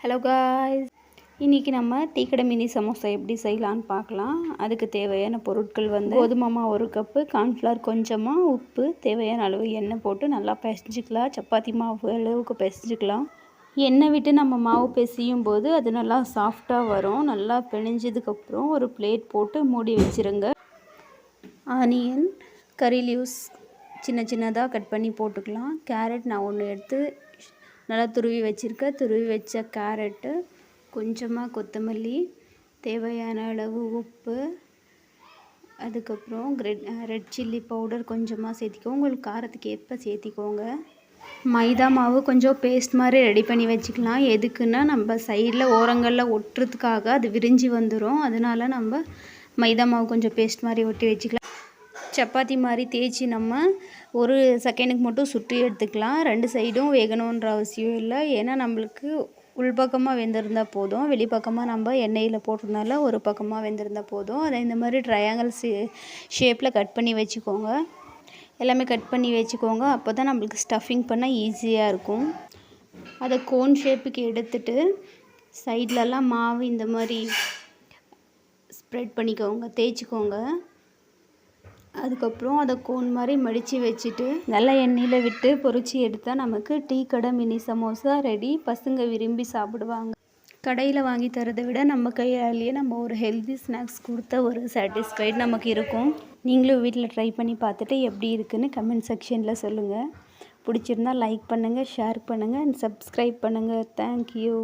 Hello guys, இன்றைக்கி நம்ம tea கடை மினி சமோசா எப்படி செய்யலான்னு பார்க்கலாம். அதுக்கு தேவையான பொருட்கள் கோதுமை மாவு 1 கப்பு, கார்ன்ஃப்ளவர் கொஞ்சமாக, உப்பு, தேவையான அளவு எண்ணெய் போட்டு நல்லா பிசைஞ்சிக்கலாம். சப்பாத்தி மாவு அளவுக்கு பிசைஞ்சிக்கலாம். எண்ணெய் விட்டு நம்ம மாவு பிசையும் போது அது நல்லா சாஃப்டாக வரும். நல்லா பிணைஞ்சதுக்கப்புறம் ஒரு பிளேட் போட்டு மூடி வச்சுருங்க. ஆனியன், கறி லீவ்ஸ் சின்ன சின்னதாக கட் பண்ணி போட்டுக்கலாம். கேரட் நான் 1 எடுத்து நல்லா துருவி வச்சுருக்கேன். துருவி வச்ச கேரட்டு, கொஞ்சமாக கொத்தமல்லி, தேவையான அளவு உப்பு, அதுக்கப்புறம் ரெட் சில்லி பவுடர் கொஞ்சமாக சேர்த்திக்கோங்க. உங்களுக்கு காரத்துக்கு ஏற்ப சேர்த்திக்கோங்க. மைதா மாவு கொஞ்சம் பேஸ்ட் மாதிரி ரெடி பண்ணி வச்சுக்கலாம். எதுக்குன்னா நம்ம சைடில் ஓரங்களில் ஒட்டுறதுக்காக அது விரிஞ்சு வந்துடும். அதனால் நம்ம மைதா மாவு கொஞ்சம் பேஸ்ட் மாதிரி ஒட்டி வச்சுக்கலாம். சப்பாத்தி மாதிரி தேய்ச்சி நம்ம 1 செகண்டுக்கு மட்டும் சுற்றி எடுத்துக்கலாம். 2 சைடும் வேகணுன்ற அவசியம் இல்லை. ஏன்னா நம்மளுக்கு உள்பக்கமாக வெந்திருந்தால் போதும். வெளிப்பக்கமாக நம்ம எண்ணெயில் போட்டதுனால ஒரு பக்கமாக வெந்திருந்தால் போதும். அதை இந்த மாதிரி ட்ரையாங்கிள் ஷேப்பில் கட் பண்ணி வச்சுக்கோங்க. எல்லாமே கட் பண்ணி வச்சுக்கோங்க. அப்போ தான் நம்மளுக்கு ஸ்டஃபிங் பண்ண ஈஸியாக இருக்கும். அதை கோன் ஷேப்புக்கு எடுத்துட்டு சைட்லலாம் மாவு இந்த மாதிரி ஸ்ப்ரெட் பண்ணிக்கோங்க, தேய்ச்சிக்கோங்க. அதுக்கப்புறம் அதை கோன் மாதிரி மடித்து வச்சுட்டு நல்லா எண்ணெயில் விட்டு பொரிச்சு எடுத்தால் நமக்கு டீ கடை மினி சமோசா ரெடி. பசங்க விரும்பி சாப்பிடுவாங்க. கடையில் வாங்கி தரதை விட நம்ம கையாலேயே நம்ம ஒரு ஹெல்தி ஸ்நாக்ஸ் கொடுத்த ஒரு சாட்டிஸ்ஃபைட் நமக்கு இருக்கும். நீங்களும் வீட்டில் ட்ரை பண்ணி பார்த்துட்டு எப்படி இருக்குன்னு கமெண்ட் செக்ஷனில் சொல்லுங்கள். பிடிச்சிருந்தால் லைக் பண்ணுங்கள், ஷேர் பண்ணுங்கள் அண்ட் சப்ஸ்கிரைப் பண்ணுங்கள். தேங்க்யூ.